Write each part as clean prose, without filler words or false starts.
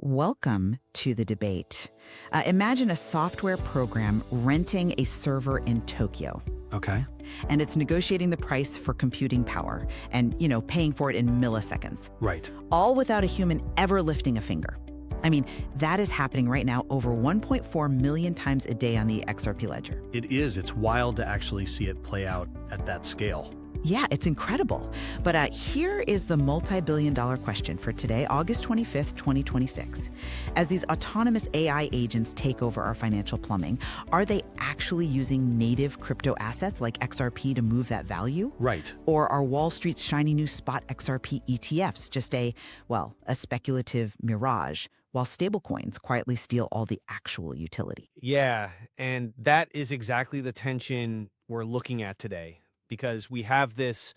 Welcome to the debate. Imagine a software program renting a server in Tokyo. Okay. And it's negotiating the price for computing power and, paying for it in milliseconds. Right. All without a human ever lifting a finger. I mean, that is happening right now over 1.4 million times a day on the XRP ledger. It is. It's wild to actually see it play out at that scale. Yeah, it's incredible. But here is the multi-billion-dollar question for today, August 25th, 2026. As these autonomous AI agents take over our financial plumbing, are they actually using native crypto assets like XRP to move that value? Right. Or are Wall Street's shiny new spot XRP ETFs just a speculative mirage, while stablecoins quietly steal all the actual utility? Yeah, and that is exactly the tension we're looking at today. Because we have this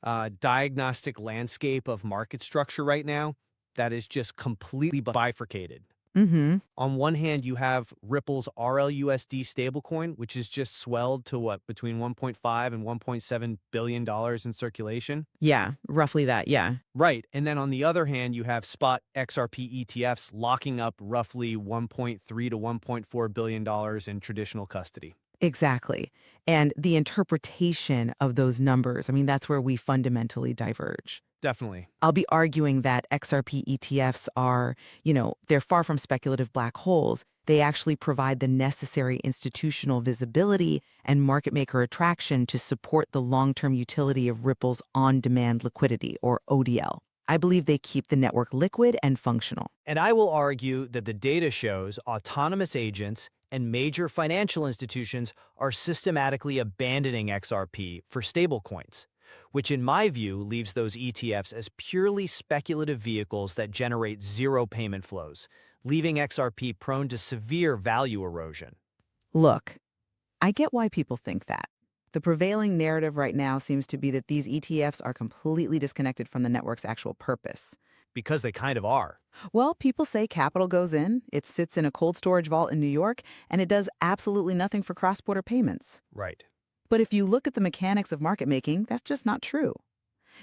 diagnostic landscape of market structure right now that is just completely bifurcated. Mm-hmm. On one hand, you have Ripple's RLUSD stablecoin, which is just swelled to between $1.5 and $1.7 billion in circulation. Yeah, roughly that, yeah. Right, and then on the other hand, you have spot XRP ETFs locking up roughly $1.3 to $1.4 billion in traditional custody. Exactly. And the interpretation of those numbers, that's where we fundamentally diverge. Definitely. I'll be arguing that XRP ETFs are, they're far from speculative black holes. They actually provide the necessary institutional visibility and market maker attraction to support the long-term utility of Ripple's on-demand liquidity, or ODL. I believe they keep the network liquid and functional. And I will argue that the data shows autonomous agents and major financial institutions are systematically abandoning XRP for stablecoins, which in my view leaves those ETFs as purely speculative vehicles that generate zero payment flows, leaving XRP prone to severe value erosion. Look, I get why people think that. The prevailing narrative right now seems to be that these ETFs are completely disconnected from the network's actual purpose. Because they kind of are. Well, people say capital goes in, it sits in a cold storage vault in New York, and it does absolutely nothing for cross-border payments. Right. But if you look at the mechanics of market making, that's just not true.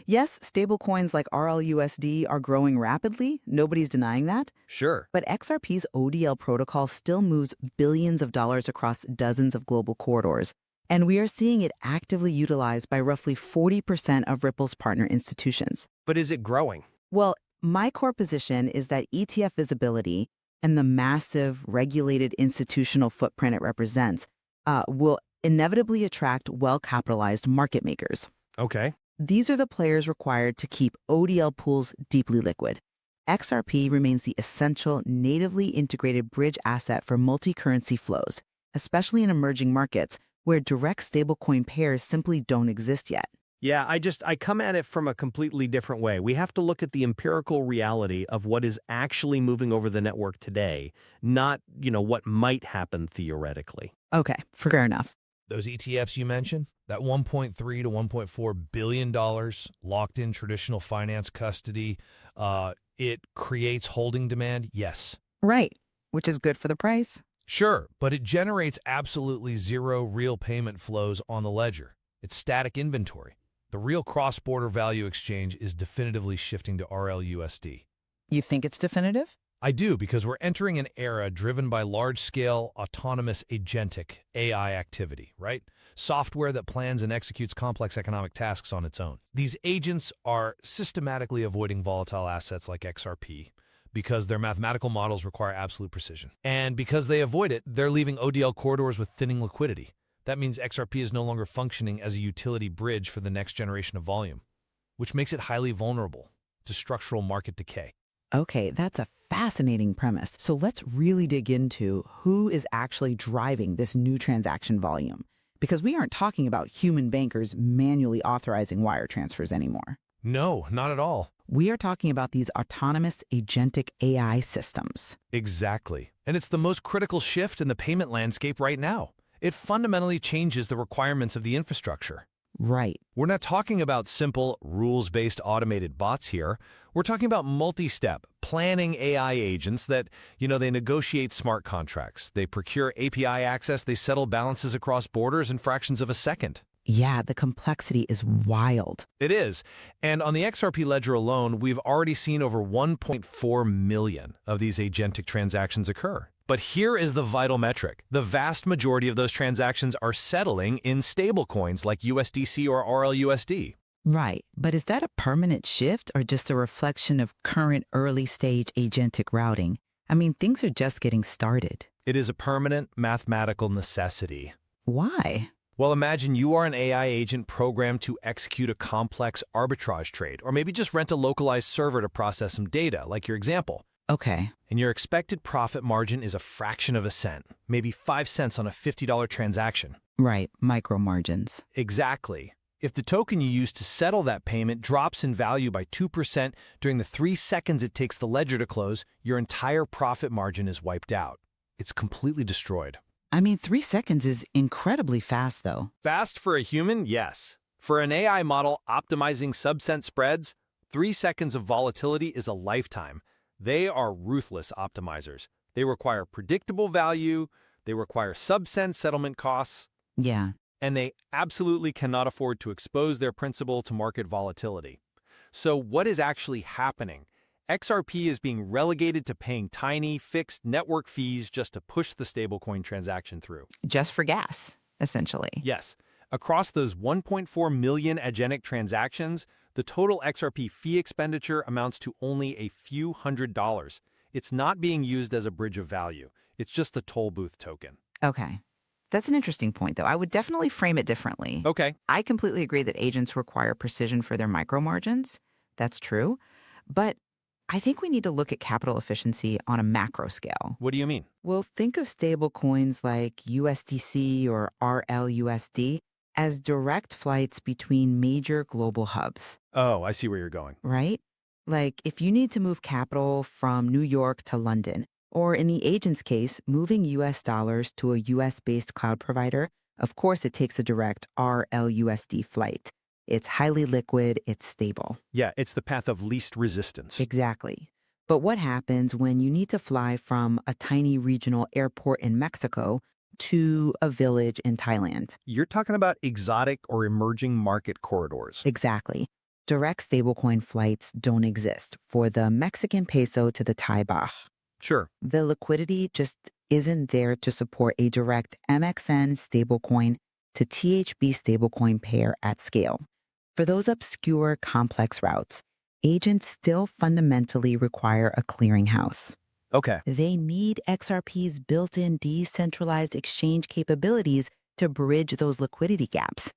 Yes, stablecoins like RLUSD are growing rapidly. Nobody's denying that. Sure. But XRP's ODL protocol still moves billions of dollars across dozens of global corridors. And we are seeing it actively utilized by roughly 40% of Ripple's partner institutions. But is it growing? Well, my core position is that ETF visibility and the massive regulated institutional footprint it represents will inevitably attract well-capitalized market makers. Okay. These are the players required to keep ODL pools deeply liquid. XRP remains the essential natively integrated bridge asset for multi-currency flows, especially in emerging markets where direct stablecoin pairs simply don't exist yet. Yeah, I come at it from a completely different way. We have to look at the empirical reality of what is actually moving over the network today, not, what might happen theoretically. Okay, fair enough. Those ETFs you mentioned, that $1.3 to $1.4 billion locked in traditional finance custody, it creates holding demand, yes. Right, which is good for the price. Sure, but it generates absolutely zero real payment flows on the ledger. It's static inventory. The real cross-border value exchange is definitively shifting to RLUSD. You think it's definitive? I do, because we're entering an era driven by large-scale, autonomous, agentic AI activity, right? Software that plans and executes complex economic tasks on its own. These agents are systematically avoiding volatile assets like XRP because their mathematical models require absolute precision. And because they avoid it, they're leaving ODL corridors with thinning liquidity. That means XRP is no longer functioning as a utility bridge for the next generation of volume, which makes it highly vulnerable to structural market decay. Okay, that's a fascinating premise. So let's really dig into who is actually driving this new transaction volume, because we aren't talking about human bankers manually authorizing wire transfers anymore. No, not at all. We are talking about these autonomous agentic AI systems. Exactly. And it's the most critical shift in the payment landscape right now. It fundamentally changes the requirements of the infrastructure. Right. We're not talking about simple, rules-based automated bots here. We're talking about multi-step, planning AI agents that, they negotiate smart contracts. They procure API access. They settle balances across borders in fractions of a second. Yeah, the complexity is wild. It is. And on the XRP ledger alone, we've already seen over 1.4 million of these agentic transactions occur. But here is the vital metric. The vast majority of those transactions are settling in stablecoins like USDC or RLUSD. Right, but is that a permanent shift or just a reflection of current early-stage agentic routing? I mean, things are just getting started. It is a permanent mathematical necessity. Why? Well, imagine you are an AI agent programmed to execute a complex arbitrage trade, or maybe just rent a localized server to process some data, like your example. Okay. And your expected profit margin is a fraction of a cent, maybe 5 cents on a $50 transaction. Right, micro margins. Exactly. If the token you use to settle that payment drops in value by 2% during the 3 seconds it takes the ledger to close, your entire profit margin is wiped out. It's completely destroyed. I mean, 3 seconds is incredibly fast, though. Fast for a human? Yes. For an AI model optimizing sub-cent spreads, 3 seconds of volatility is a lifetime. They are ruthless optimizers. They require predictable value, they require sub-cent settlement costs, Yeah. and they absolutely cannot afford to expose their principal to market volatility. So what is actually happening? XRP is being relegated to paying tiny, fixed network fees just to push the stablecoin transaction through. Just for gas, essentially. Yes. Across those 1.4 million agentic transactions, the total XRP fee expenditure amounts to only a few $100s. It's not being used as a bridge of value. It's just the toll booth token. Okay. That's an interesting point, though. I would definitely frame it differently. Okay. I completely agree that agents require precision for their micro margins. That's true. But I think we need to look at capital efficiency on a macro scale. What do you mean? Well, think of stable coins like USDC or RLUSD as direct flights between major global hubs, Oh, I see where you're going. right? Like if you need to move capital from New York to London, or in the agent's case, moving US dollars to a US-based cloud provider, of course it takes a direct RLUSD flight. It's highly liquid, it's stable. Yeah, it's the path of least resistance. Exactly. But what happens when you need to fly from a tiny regional airport in Mexico to a village in Thailand? You're talking about exotic or emerging market corridors. Exactly. Direct stablecoin flights don't exist for the Mexican peso to the Thai baht. Sure. The liquidity just isn't there to support a direct MXN stablecoin to THB stablecoin pair at scale. For those obscure, complex routes, agents still fundamentally require a clearinghouse. Okay. They need XRP's built-in decentralized exchange capabilities to bridge those liquidity gaps.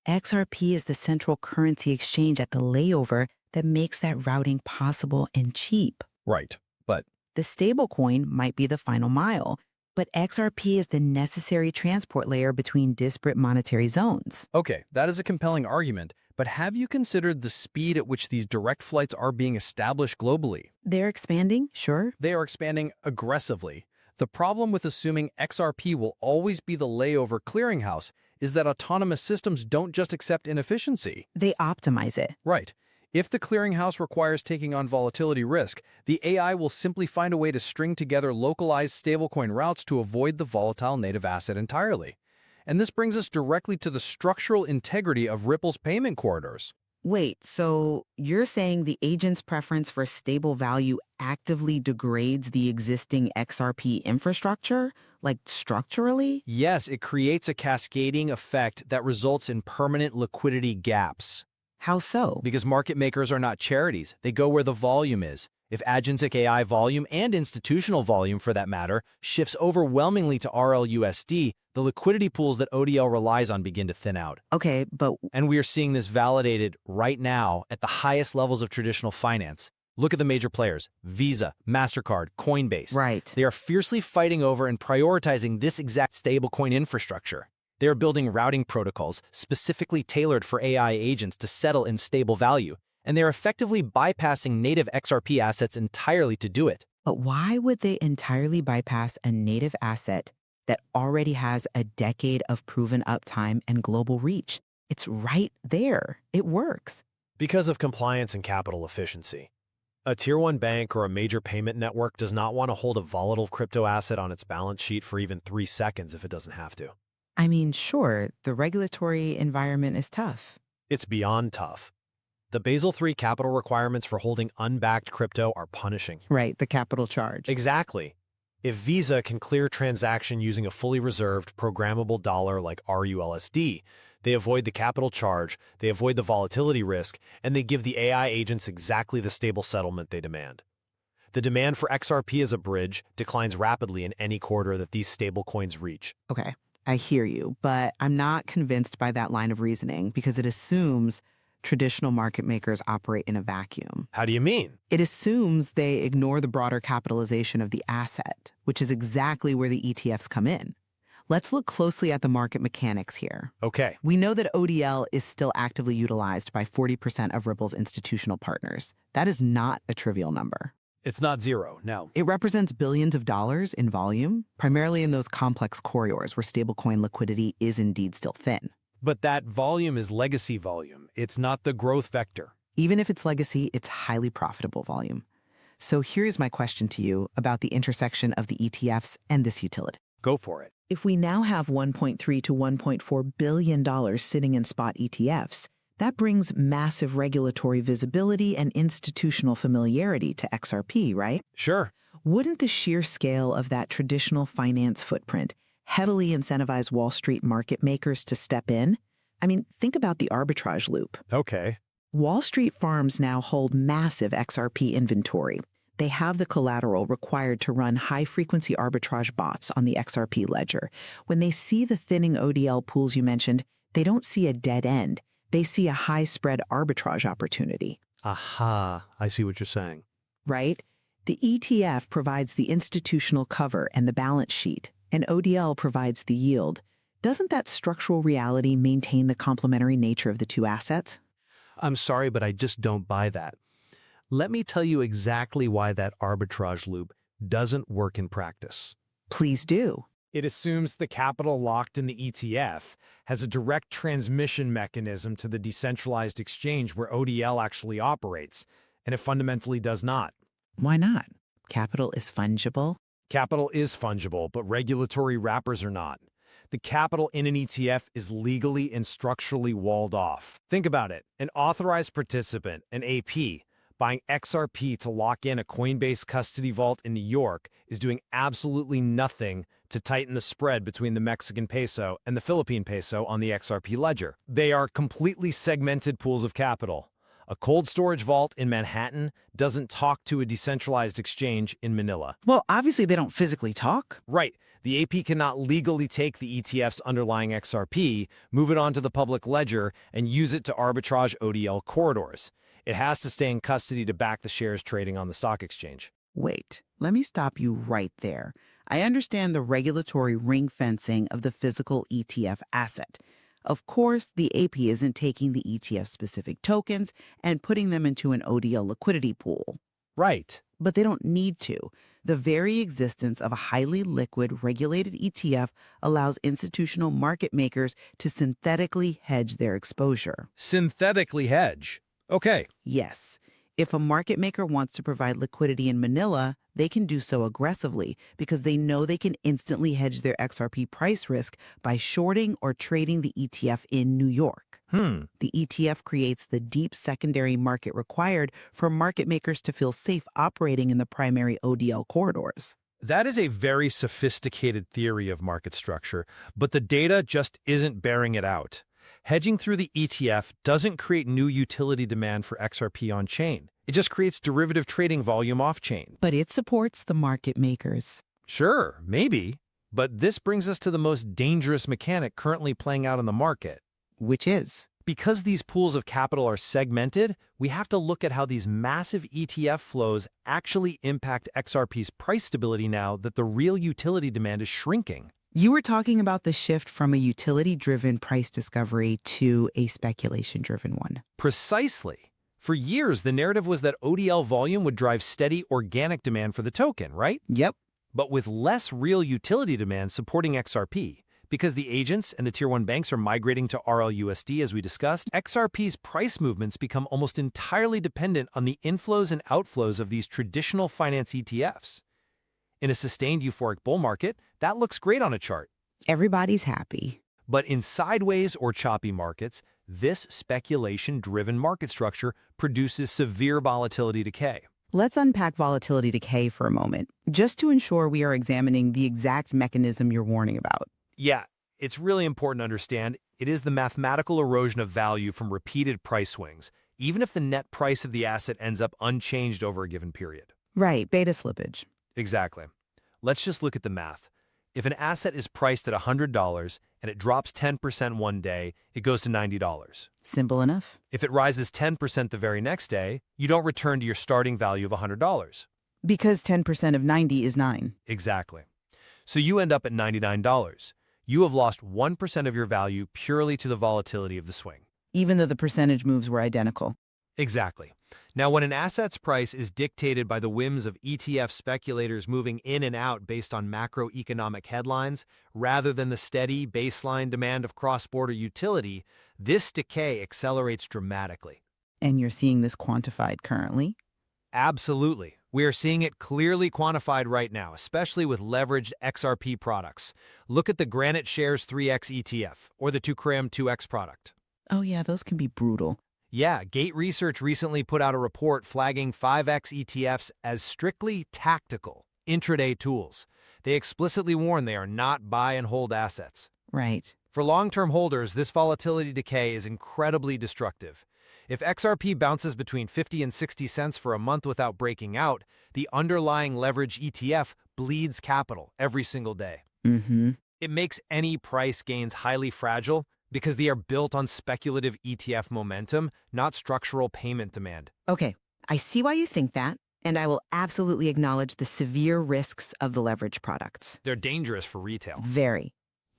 XRP is the central currency exchange at the layover that makes that routing possible and cheap. Right. But The stablecoin might be the final mile, but XRP is the necessary transport layer between disparate monetary zones. okay, that is a compelling argument. But have you considered the speed at which these direct flights are being established globally? They're expanding, sure. They are expanding aggressively. The problem with assuming XRP will always be the layover clearinghouse is that autonomous systems don't just accept inefficiency. They optimize it. Right. If the clearinghouse requires taking on volatility risk, the AI will simply find a way to string together localized stablecoin routes to avoid the volatile native asset entirely. And this brings us directly to the structural integrity of Ripple's payment corridors. Wait, so you're saying the agent's preference for stable value actively degrades the existing XRP infrastructure? Like structurally? Yes, it creates a cascading effect that results in permanent liquidity gaps. How so? Because market makers are not charities. They go where the volume is. If agentic AI volume, and institutional volume for that matter, shifts overwhelmingly to RLUSD, the liquidity pools that ODL relies on begin to thin out. Okay, but And we are seeing this validated right now at the highest levels of traditional finance. Look at the major players: Visa, MasterCard, Coinbase. right. They are fiercely fighting over and prioritizing this exact stablecoin infrastructure. They are building routing protocols specifically tailored for AI agents to settle in stable value, and they are effectively bypassing native XRP assets entirely to do it. But why would they entirely bypass a native asset that already has a decade of proven uptime and global reach? It's right there. It works. Because of compliance and capital efficiency. A Tier 1 bank or a major payment network does not want to hold a volatile crypto asset on its balance sheet for even 3 seconds if it doesn't have to. I mean, sure, the regulatory environment is tough. It's beyond tough. The Basel III capital requirements for holding unbacked crypto are punishing. Right, the capital charge. Exactly. If Visa can clear a transaction using a fully reserved, programmable dollar like RLUSD, they avoid the capital charge, they avoid the volatility risk, and they give the AI agents exactly the stable settlement they demand. The demand for XRP as a bridge declines rapidly in any quarter that these stablecoins reach. Okay, I hear you, but I'm not convinced by that line of reasoning because it assumes traditional market makers operate in a vacuum. How do you mean? It assumes they ignore the broader capitalization of the asset, which is exactly where the ETFs come in. Let's look closely at the market mechanics here. Okay. We know that ODL is still actively utilized by 40% of Ripple's institutional partners. That is not a trivial number. It's not zero, no. It represents billions of dollars in volume, primarily in those complex corridors where stablecoin liquidity is indeed still thin. But that volume is legacy volume. It's not the growth vector. Even if it's legacy, it's highly profitable volume. So here's my question to you about the intersection of the ETFs and this utility. Go for it. If we now have $1.3 to $1.4 billion sitting in spot ETFs, that brings massive regulatory visibility and institutional familiarity to XRP, right? Sure. Wouldn't the sheer scale of that traditional finance footprint heavily incentivize Wall Street market makers to step in? I mean, think about the arbitrage loop. Okay. Wall Street farms now hold massive XRP inventory. They have the collateral required to run high-frequency arbitrage bots on the XRP ledger. When they see the thinning ODL pools you mentioned, they don't see a dead end. They see a high-spread arbitrage opportunity. Aha, I see what you're saying. Right? The ETF provides the institutional cover and the balance sheet, and ODL provides the yield. Doesn't that structural reality maintain the complementary nature of the two assets? I'm sorry, but I just don't buy that. Let me tell you exactly why that arbitrage loop doesn't work in practice. Please do. It assumes the capital locked in the ETF has a direct transmission mechanism to the decentralized exchange where ODL actually operates, and it fundamentally does not. Why not? Capital is fungible. Capital is fungible, but regulatory wrappers are not. The capital in an ETF is legally and structurally walled off. Think about it. An authorized participant, an AP, buying XRP to lock in a Coinbase custody vault in New York is doing absolutely nothing to tighten the spread between the Mexican peso and the Philippine peso on the XRP ledger. They are completely segmented pools of capital. A cold storage vault in Manhattan doesn't talk to a decentralized exchange in Manila. Well, obviously they don't physically talk. Right. The AP cannot legally take the ETF's underlying XRP, move it onto the public ledger, and use it to arbitrage ODL corridors. It has to stay in custody to back the shares trading on the stock exchange. Wait, let me stop you right there. I understand the regulatory ring fencing of the physical ETF asset. Of course, the AP isn't taking the ETF-specific tokens and putting them into an ODL liquidity pool. Right. But they don't need to. The very existence of a highly liquid, regulated ETF allows institutional market makers to synthetically hedge their exposure. Synthetically hedge. Okay. Yes. If a market maker wants to provide liquidity in Manila, they can do so aggressively because they know they can instantly hedge their XRP price risk by shorting or trading the ETF in New York. The ETF creates the deep secondary market required for market makers to feel safe operating in the primary ODL corridors. That is a very sophisticated theory of market structure, but the data just isn't bearing it out. Hedging through the ETF doesn't create new utility demand for XRP on-chain. It just creates derivative trading volume off-chain. But it supports the market makers. Sure, maybe. But this brings us to the most dangerous mechanic currently playing out in the market. Which is? Because these pools of capital are segmented, we have to look at how these massive ETF flows actually impact XRP's price stability now that the real utility demand is shrinking. You were talking about the shift from a utility-driven price discovery to a speculation-driven one. Precisely. For years, the narrative was that ODL volume would drive steady organic demand for the token, right? Yep. But with less real utility demand supporting XRP, because the agents and the Tier 1 banks are migrating to RLUSD as we discussed, XRP's price movements become almost entirely dependent on the inflows and outflows of these traditional finance ETFs. In a sustained euphoric bull market, that looks great on a chart. Everybody's happy. But in sideways or choppy markets, this speculation-driven market structure produces severe volatility decay. Let's unpack volatility decay for a moment, just to ensure we are examining the exact mechanism you're warning about. Yeah, it's really important to understand it is the mathematical erosion of value from repeated price swings, even if the net price of the asset ends up unchanged over a given period. Right, beta slippage. Exactly. Let's just look at the math. If an asset is priced at $100 and it drops 10% one day, it goes to $90. Simple enough. If it rises 10% the very next day, you don't return to your starting value of $100. Because 10% of 90 is 9. Exactly. So you end up at $99. You have lost 1% of your value purely to the volatility of the swing. Even though the percentage moves were identical. Exactly. Now, when an asset's price is dictated by the whims of ETF speculators moving in and out based on macroeconomic headlines, rather than the steady baseline demand of cross-border utility, this decay accelerates dramatically. And you're seeing this quantified currently? Absolutely. We are seeing it clearly quantified right now, especially with leveraged XRP products. Look at the Granite Shares 3X ETF or the 2CRAM 2X product. Oh yeah, those can be brutal. Yeah, Gate Research recently put out a report flagging 5X ETFs as strictly tactical, intraday tools. They explicitly warn they are not buy and hold assets. Right. For long-term holders, this volatility decay is incredibly destructive. If XRP bounces between 50 and 60 cents for a month without breaking out, the underlying leverage ETF bleeds capital every single day. Mm-hmm. It makes any price gains highly fragile because they are built on speculative ETF momentum, not structural payment demand. Okay, I see why you think that, and I will absolutely acknowledge the severe risks of the leverage products. They're dangerous for retail. Very.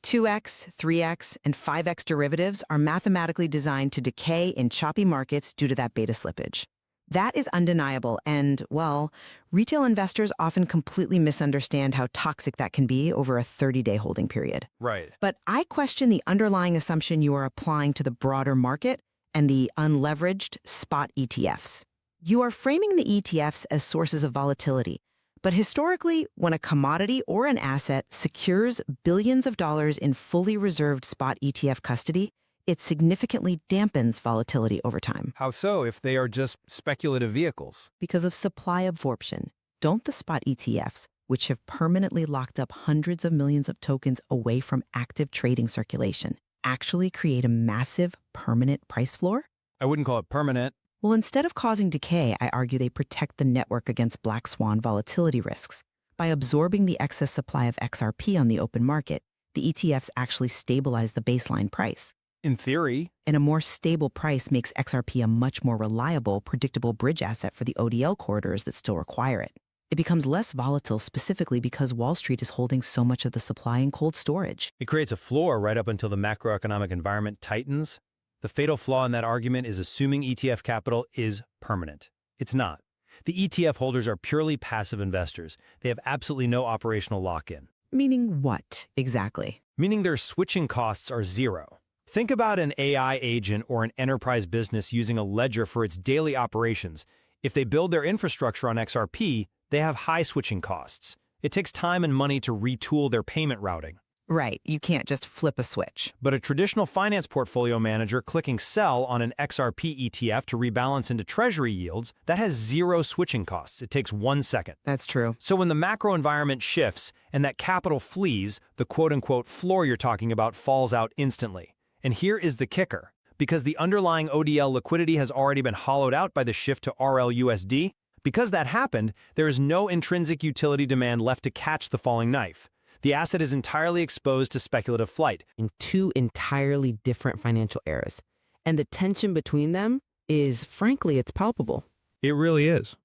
2x, 3x, and 5x derivatives are mathematically designed to decay in choppy markets due to that beta slippage. That is undeniable, and, well, retail investors often completely misunderstand how toxic that can be over a 30-day holding period. Right. But I question the underlying assumption you are applying to the broader market and the unleveraged spot ETFs. You are framing the ETFs as sources of volatility, but historically, when a commodity or an asset secures billions of dollars in fully reserved spot ETF custody, it significantly dampens volatility over time. How so if they are just speculative vehicles? Because of supply absorption. Don't the spot ETFs, which have permanently locked up hundreds of millions of tokens away from active trading circulation, actually create a massive permanent price floor? I wouldn't call it permanent. Well, instead of causing decay, I argue they protect the network against black swan volatility risks. By absorbing the excess supply of XRP on the open market, the ETFs actually stabilize the baseline price. In theory. And a more stable price makes XRP a much more reliable, predictable bridge asset for the ODL corridors that still require it. It becomes less volatile specifically because Wall Street is holding so much of the supply in cold storage. It creates a floor right up until the macroeconomic environment tightens. The fatal flaw in that argument is assuming ETF capital is permanent. It's not. The ETF holders are purely passive investors. They have absolutely no operational lock-in. Meaning what, exactly? Meaning their switching costs are zero. Think about an AI agent or an enterprise business using a ledger for its daily operations. If they build their infrastructure on XRP, they have high switching costs. It takes time and money to retool their payment routing. Right, you can't just flip a switch. But a traditional finance portfolio manager clicking sell on an XRP ETF to rebalance into treasury yields, that has zero switching costs. It takes 1 second. That's true. So when the macro environment shifts and that capital flees, the quote-unquote floor you're talking about falls out instantly. And here is the kicker. Because the underlying ODL liquidity has already been hollowed out by the shift to RLUSD, because that happened, there is no intrinsic utility demand left to catch the falling knife. The asset is entirely exposed to speculative flight. In two entirely different financial eras. And the tension between them is, frankly, it's palpable. It really is.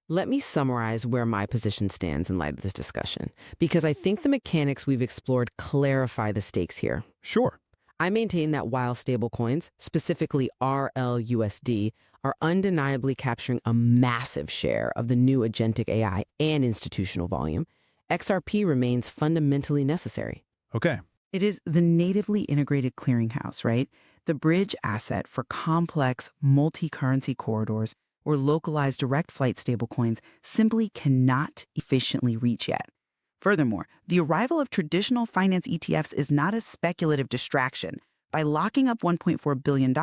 Let me summarize where my position stands in light of this discussion, because I think the mechanics we've explored clarify the stakes here. Sure. I maintain that while stablecoins, specifically RLUSD, are undeniably capturing a massive share of the new agentic AI and institutional volume, XRP remains fundamentally necessary. Okay. It is the natively integrated clearinghouse, right? The bridge asset for complex multi-currency corridors where localized direct flight stablecoins simply cannot efficiently reach yet. Furthermore, the arrival of traditional finance ETFs is not a speculative distraction. By locking up $1.4 billion,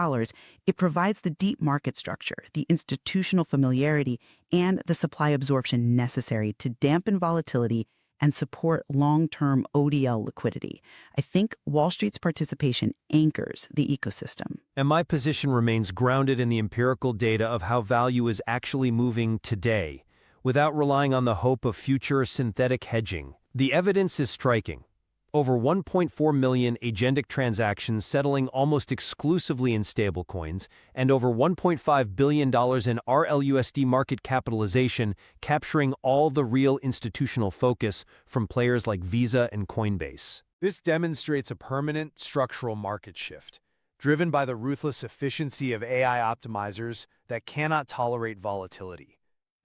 it provides the deep market structure, the institutional familiarity, and the supply absorption necessary to dampen volatility and support long-term ODL liquidity. I think Wall Street's participation anchors the ecosystem. And my position remains grounded in the empirical data of how value is actually moving today, without relying on the hope of future synthetic hedging. The evidence is striking. Over 1.4 million agentic transactions settling almost exclusively in stablecoins, and over $1.5 billion in RLUSD market capitalization, capturing all the real institutional focus from players like Visa and Coinbase. This demonstrates a permanent structural market shift, driven by the ruthless efficiency of AI optimizers that cannot tolerate volatility.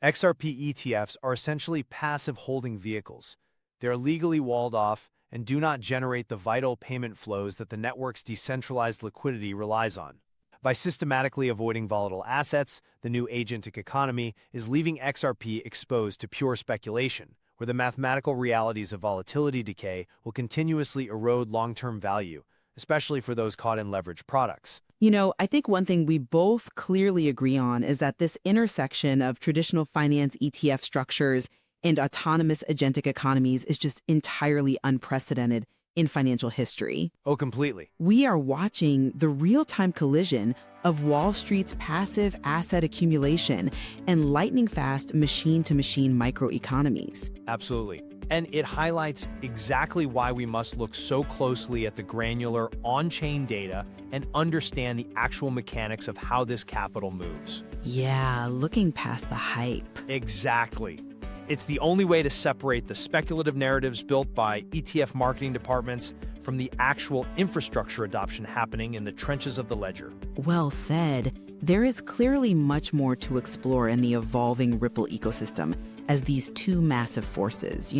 XRP ETFs are essentially passive holding vehicles. They are legally walled off and do not generate the vital payment flows that the network's decentralized liquidity relies on. By systematically avoiding volatile assets, the new agentic economy is leaving XRP exposed to pure speculation, where the mathematical realities of volatility decay will continuously erode long-term value, especially for those caught in leveraged products. You know, I think one thing we both clearly agree on is that this intersection of traditional finance ETF structures and autonomous agentic economies is just entirely unprecedented in financial history. Oh, completely. We are watching the real-time collision of Wall Street's passive asset accumulation and lightning-fast machine-to-machine microeconomies. Absolutely. And it highlights exactly why we must look so closely at the granular on-chain data and understand the actual mechanics of how this capital moves. Yeah, looking past the hype. Exactly. It's the only way to separate the speculative narratives built by ETF marketing departments from the actual infrastructure adoption happening in the trenches of the ledger. Well said. There is clearly much more to explore in the evolving Ripple ecosystem as these two massive forces,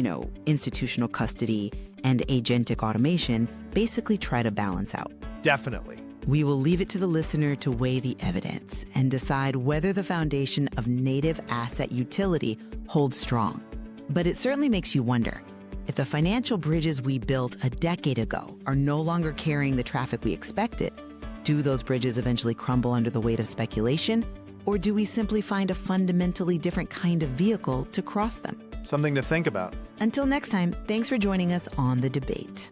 institutional custody and agentic automation, basically try to balance out. Definitely. We will leave it to the listener to weigh the evidence and decide whether the foundation of native asset utility holds strong. But it certainly makes you wonder, if the financial bridges we built a decade ago are no longer carrying the traffic we expected, do those bridges eventually crumble under the weight of speculation, or do we simply find a fundamentally different kind of vehicle to cross them? Something to think about. Until next time, thanks for joining us on The Debate.